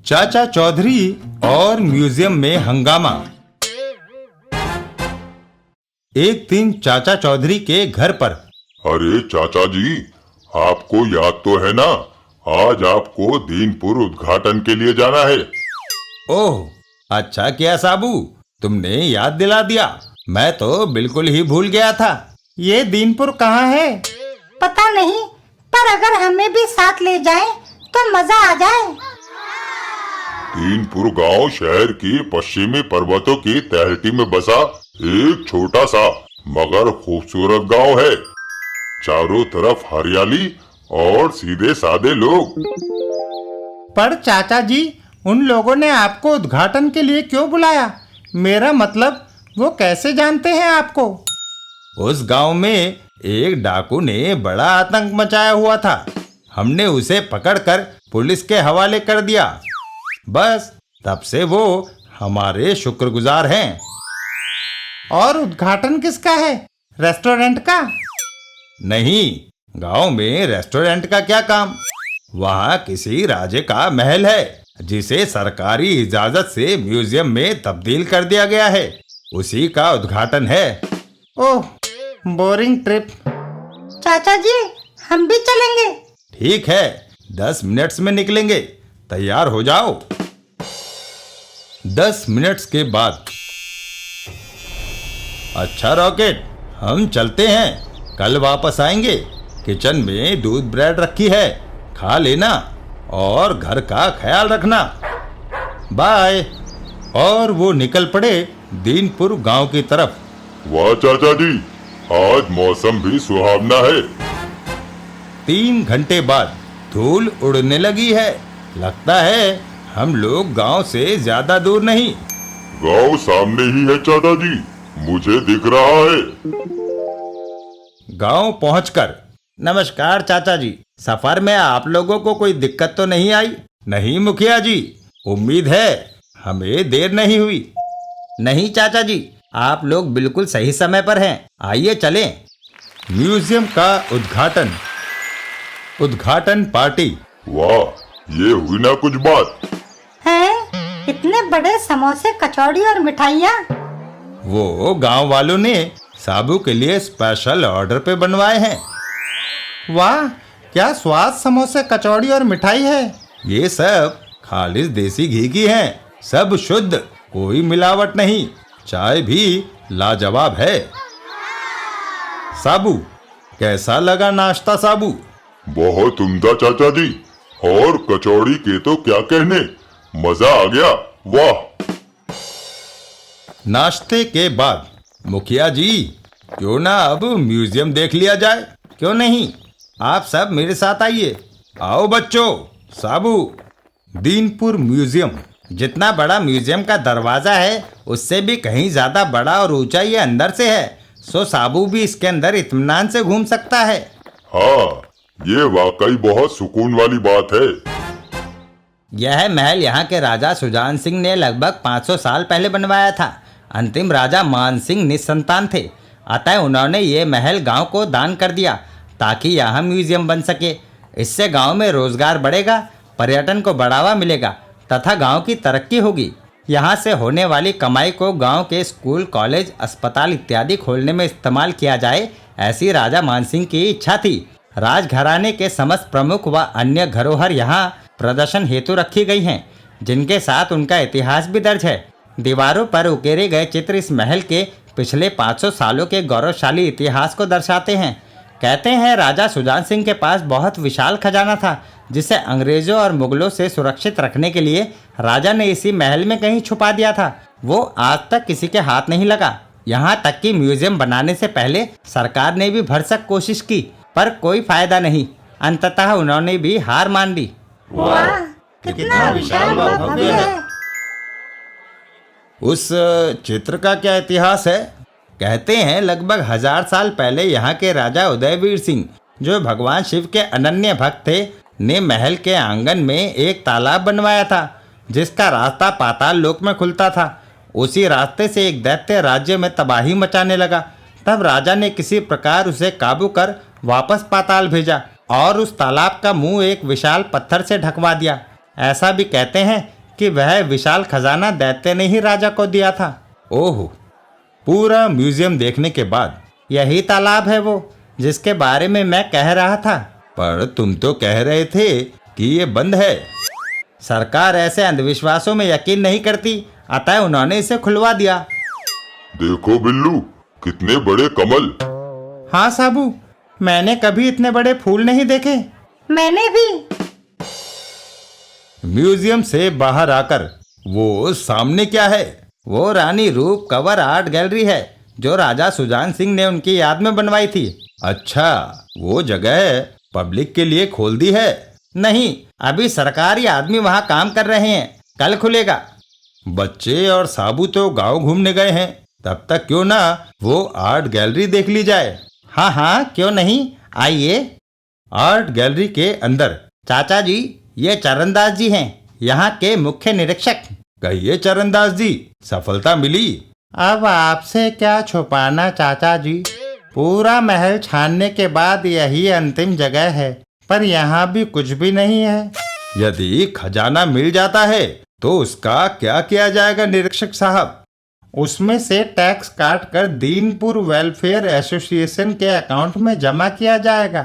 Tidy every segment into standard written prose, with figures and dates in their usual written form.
चाचा चौधरी और म्यूजियम में हंगामा। एक दिन चाचा चौधरी के घर पर। अरे चाचा जी, आपको याद तो है ना, आज आपको दीनपुर उद्घाटन के लिए जाना है। ओह, अच्छा किया साबू, तुमने याद दिला दिया। मैं तो बिल्कुल ही भूल गया था। ये दीनपुर कहाँ है? पता नहीं, पर अगर हमें भी साथ ले जाएं तो मजा आ जाए। दीनपुर गांव शहर की पश्चिमी पर्वतों की तलहटी में बसा एक छोटा सा मगर खूबसूरत गांव है। चारों तरफ हरियाली और सीधे सादे लोग। पर चाचा जी, उन लोगों ने आपको उद्घाटन के लिए क्यों बुलाया? मेरा मतलब, वो कैसे जानते हैं आपको? उस गांव में एक डाकू ने बड़ा आतंक मचाया हुआ था। हमने उसे पकड़कर पुलिस के हवाले कर दिया। बस तब से वो हमारे शुक्रगुजार हैं। और उद्घाटन किसका है? रेस्टोरेंट का? नहीं, गांव में रेस्टोरेंट का क्या काम? वहाँ किसी राजे का महल है जिसे सरकारी इजाजत से म्यूजियम में तब्दील कर दिया गया है। उसी का उद्घाटन है। ओह, बोरिंग ट्रिप। चाचा जी, हम भी चलेंगे। ठीक है, 10 मिनट्स में निकलेंगे। तैयार हो जाओ। 10 मिनट्स के बाद। अच्छा रॉकेट, हम चलते हैं। कल वापस आएंगे। किचन में दूध ब्रेड रखी है, खा लेना और घर का ख्याल रखना। बाय। और वो निकल पड़े दीनपुर गांव की तरफ। वाह चाचा जी, आज मौसम भी सुहावना है। 3 घंटे बाद धूल उड़ने लगी है। लगता है हम लोग गांव से ज्यादा दूर नहीं। गांव सामने ही है चाचा जी, मुझे दिख रहा है। गांव पहुंचकर। नमस्कार चाचा जी, सफर में आप लोगों को कोई दिक्कत तो नहीं आई? नहीं मुखिया जी, उम्मीद है हमें देर नहीं हुई। नहीं चाचा जी, आप लोग बिल्कुल सही समय पर हैं। आइए चलें। म्यूजियम का उद्घाटन पार्टी। वाह, ये हुई ना कुछ बात। हैं? इतने बड़े समोसे, कचौड़ी और मिठाइयाँ। वो गांव वालों ने साबू के लिए स्पेशल ऑर्डर पे बनवाए हैं। वाह, क्या स्वाद समोसे, कचौड़ी और मिठाई है। ये सब खालिस देसी घी की हैं। सब शुद्ध, कोई मिलावट नहीं। चाय भी लाजवाब है। साबू, कैसा लगा नाश्ता साबू? बहुत उम्दा चाचा जी, और कचौड़ी के तो क्या कहने, मजा आ गया। वाह। नाश्ते के बाद मुखिया जी, क्यों ना अब म्यूजियम देख लिया जाए? क्यों नहीं? आप सब मेरे साथ आइए। आओ बच्चों। साबू, दीनपुर म्यूजियम। जितना बड़ा म्यूजियम का दरवाजा है, उससे भी कहीं ज्यादा बड़ा और ऊंचा ये अंदर से है। सो साबू भी इसके अंदर इत्मीनान से घूम सकता है। हाँ, ये वाकई बहुत सुकून वाली बात है। यह महल यहाँ के राजा सुजान सिंह ने लगभग 500 साल पहले बनवाया था। अंतिम राजा मान सिंह निसंतान थे, अतः उन्होंने ये महल गांव को दान कर दिया ताकि यहाँ म्यूजियम बन सके। इससे गांव में रोजगार बढ़ेगा, पर्यटन को बढ़ावा मिलेगा तथा गांव की तरक्की होगी। यहाँ से होने वाली कमाई को गांव के स्कूल, कॉलेज, अस्पताल इत्यादि खोलने में इस्तेमाल किया जाए, ऐसी राजा मानसिंह की इच्छा थी। राजघराने के समस्त प्रमुख व अन्य धरोहर यहाँ प्रदर्शन हेतु रखी गई हैं, जिनके साथ उनका इतिहास भी दर्ज है। दीवारों पर उकेरे गए चित्र इस महल के पिछले 500 सालों के गौरवशाली इतिहास को दर्शाते हैं। कहते हैं राजा सुजान सिंह के पास बहुत विशाल खजाना था, जिसे अंग्रेजों और मुगलों से सुरक्षित रखने के लिए राजा ने इसी महल में कहीं छुपा दिया था। वो आज तक किसी के हाथ नहीं लगा। यहाँ तक कि म्यूजियम बनाने से पहले सरकार ने भी भरसक कोशिश की, पर कोई फायदा नहीं। अंततः उन्होंने भी हार मान ली। वाह, कितना विशाल व भव्य है। उस चित्र का क्या इतिहास है? कहते हैं लगभग 1000 साल पहले यहाँ के राजा उदयवीर सिंह, जो भगवान शिव के अनन्य भक्त थे, ने महल के आंगन में एक तालाब बनवाया था, जिसका रास्ता पाताल लोक में खुलता था। उसी रास्ते से एक दैत्य राज्य में तबाही मचाने लगा। तब राजा ने किसी प्रकार उसे काबू कर वापस पाताल भेजा और उस तालाब का मुंह एक विशाल पत्थर से ढकवा दिया। ऐसा भी कहते हैं कि वह विशाल खजाना दैत्य ने ही राजा को दिया था। ओह, पूरा म्यूजियम देखने के बाद? यही तालाब है वो जिसके बारे में मैं कह रहा था। पर तुम तो कह रहे थे कि ये बंद है। सरकार ऐसे अंधविश्वासों में यकीन नहीं करती, अतः उन्होंने इसे खुलवा दिया। देखो बिल्लू, कितने बड़े कमल। हाँ साबू, मैंने कभी इतने बड़े फूल नहीं देखे। मैंने भी। म्यूजियम से बाहर आकर वो सामने क्या है? वो रानी रूप कंवर आर्ट गैलरी है जो राजा सुजान सिंह ने उनकी याद में बनवाई थी। अच्छा, वो जगह पब्लिक के लिए खोल दी है? नहीं, अभी सरकारी आदमी वहाँ काम कर रहे हैं, कल खुलेगा। बच्चे और साबू तो गांव घूमने गए हैं, तब तक क्यों ना वो आर्ट गैलरी देख ली जाए। हाँ हाँ, क्यों नहीं, आइए। आर्ट गैलरी के अंदर। चाचा जी, ये चरणदास जी हैं, यहाँ के मुख्य निरीक्षक। कहिए चरणदास जी, सफलता मिली? अब आपसे क्या छुपाना चाचा जी, पूरा महल छानने के बाद यही अंतिम जगह है, पर यहाँ भी कुछ भी नहीं है। यदि खजाना मिल जाता है तो उसका क्या किया जाएगा निरीक्षक साहब? उसमें से टैक्स काट कर दीनपुर वेलफेयर एसोसिएशन के अकाउंट में जमा किया जाएगा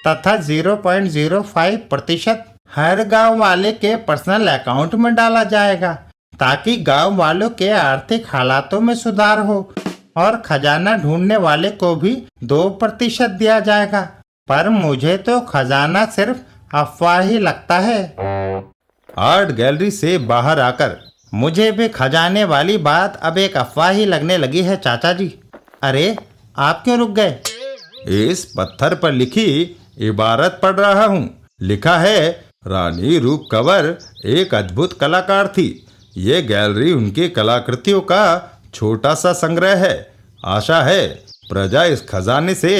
तथा 0.05% हर गांव वाले के पर्सनल अकाउंट में डाला जाएगा, ताकि गांव वालों के आर्थिक हालातों में सुधार हो, और खजाना ढूंढने वाले को भी 2% दिया जाएगा। पर मुझे तो खजाना सिर्फ अफवाह ही लगता है। आर्ट गैलरी से बाहर आकर मुझे भी खजाने वाली बात अब एक अफवाह ही लगने लगी है चाचा जी। अरे, आप क्यों रुक गए? इस पत्थर पर लिखी इबारत पढ़ रहा हूँ। लिखा है, रानी रूप कंवर एक अद्भुत कलाकार थी। ये गैलरी उनकी कलाकृतियों का छोटा सा संग्रह है। आशा है प्रजा इस खजाने से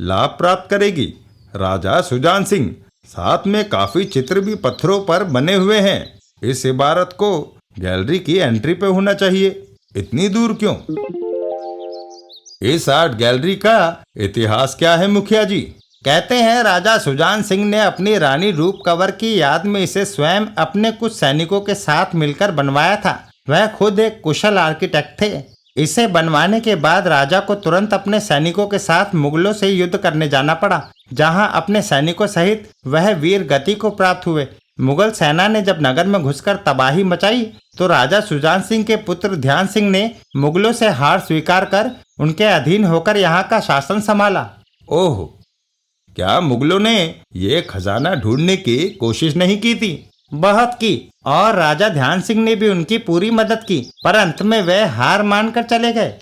लाभ प्राप्त करेगी। राजा सुजान सिंह। साथ में काफी चित्र भी पत्थरों पर बने हुए हैं। इस इबारत को गैलरी की एंट्री पे होना चाहिए। इतनी दूर क्यों? इस आर्ट गैलरी का इतिहास क्या है मुखिया जी? कहते हैं राजा सुजान सिंह ने अपनी रानी रूप कंवर की याद में इसे स्वयं अपने कुछ सैनिकों के साथ मिलकर बनवाया था। वह खुद एक कुशल आर्किटेक्ट थे। इसे बनवाने के बाद राजा को तुरंत अपने सैनिकों के साथ मुगलों से युद्ध करने जाना पड़ा, जहां अपने सैनिकों सहित वह वीर गति को प्राप्त हुए। मुगल सेना ने जब नगर में घुसकर तबाही मचाई तो राजा सुजान सिंह के पुत्र ध्यान सिंह ने मुगलों से हार स्वीकार कर उनके अधीन होकर यहाँ का शासन संभाला। ओह, क्या मुगलों ने ये खजाना ढूंढने की कोशिश नहीं की थी? बहुत की, और राजा ध्यान सिंह ने भी उनकी पूरी मदद की, पर अंत में वे हार मानकर चले गए।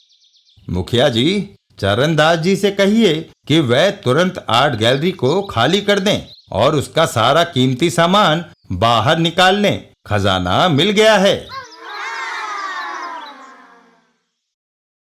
मुखिया जी, चरणदास जी से कहिए कि वह तुरंत आर्ट गैलरी को खाली कर दें और उसका सारा कीमती सामान बाहर निकाल लें। खजाना मिल गया है।